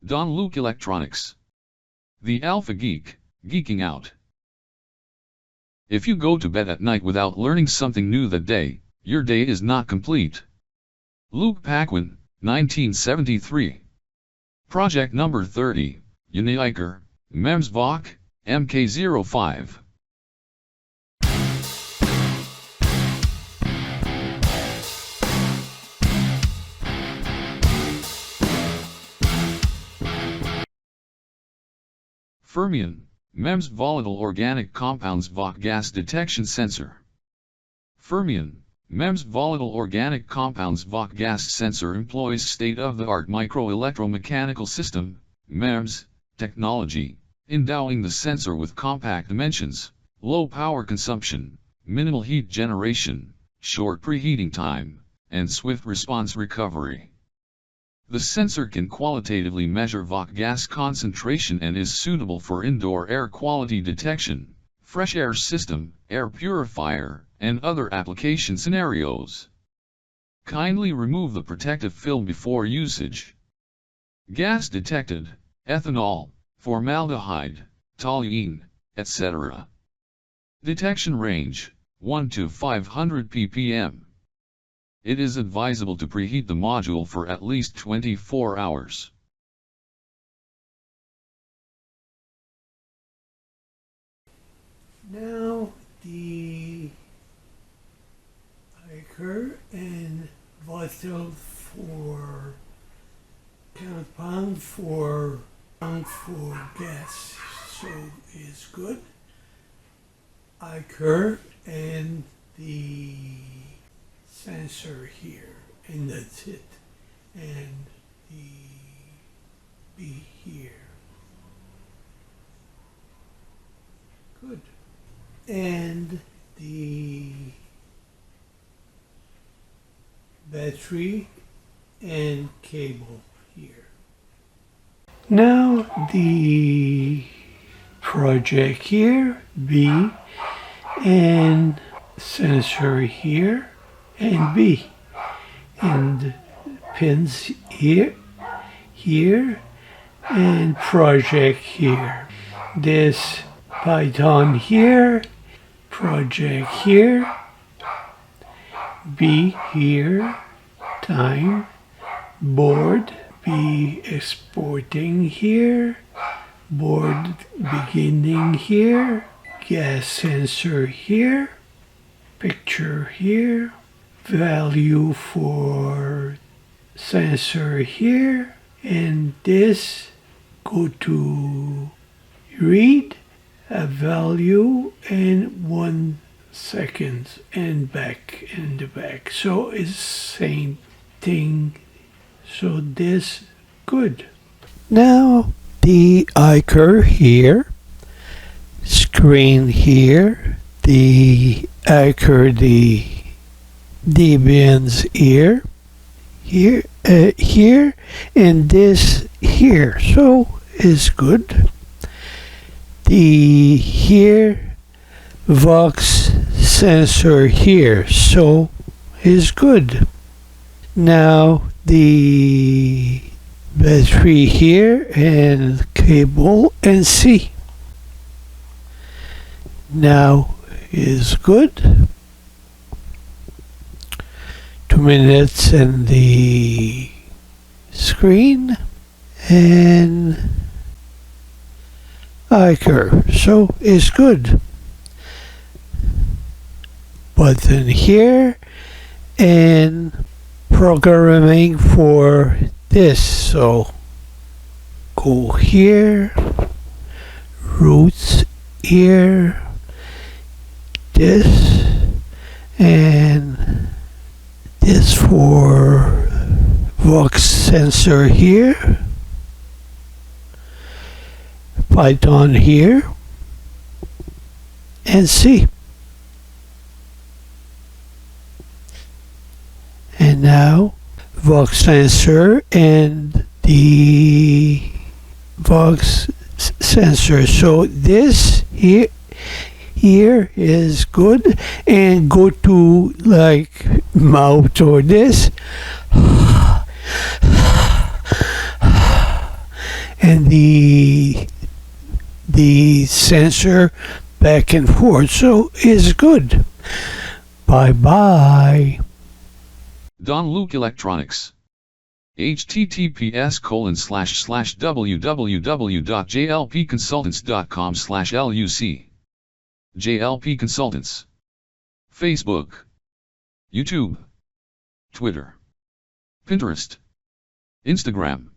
Don Luke Electronics. The Alpha Geek, geeking out. If you go to bed at night without learning something new that day, your day is not complete. Luke Paquin, 1973. Project number 30, UNIHIKER, MEMS VOC, Mk05. Fermion, MEMS Volatile Organic Compounds VOC Gas Detection Sensor. Fermion, MEMS Volatile Organic Compounds VOC Gas Sensor employs state-of-the-art microelectromechanical system, MEMS, technology, endowing the sensor with compact dimensions, low power consumption, minimal heat generation, short preheating time, and swift response recovery. The sensor can qualitatively measure VOC gas concentration and is suitable for indoor air quality detection, fresh air system, air purifier, and other application scenarios. Kindly remove the protective film before usage. Gas detected, ethanol, formaldehyde, toluene, etc. Detection range, 1 to 500 ppm. It is advisable to preheat the module for at least 24 hours. Now the UNIHIKER and Volatile for compound for gas, so is good. UNIHIKER and the sensor here, and that's it, and the B here. Good. And the battery and cable here. Now the project here, B, and sensor here, and B, and pins here, and project here. This Python here, project here, B here, time, board, B exporting here, board beginning here, gas sensor here, picture here, value for sensor here, and this go to read a value in 1 second and back in the back. So it's same thing. So this good. Now the UNIHIKER here, screen here, the UNIHIKER, the Debian's here, and this here. So is good. The here VOC sensor here, so is good. Now the battery here and cable and C. Now is good. 2 minutes and the screen and UNIHIKER, so is good. Button here and programming for this, so go here, roots here, this, and this for VOC sensor here, Python here, and C. And now VOC sensor and the VOC sensor. So this here is good, and go to like mouth or this, the sensor back and forth, so it's good. Bye-bye. Don Luke Electronics. https://www.jlpconsultants.com/luc. JLP Consultants. Facebook, YouTube, Twitter, Pinterest, Instagram.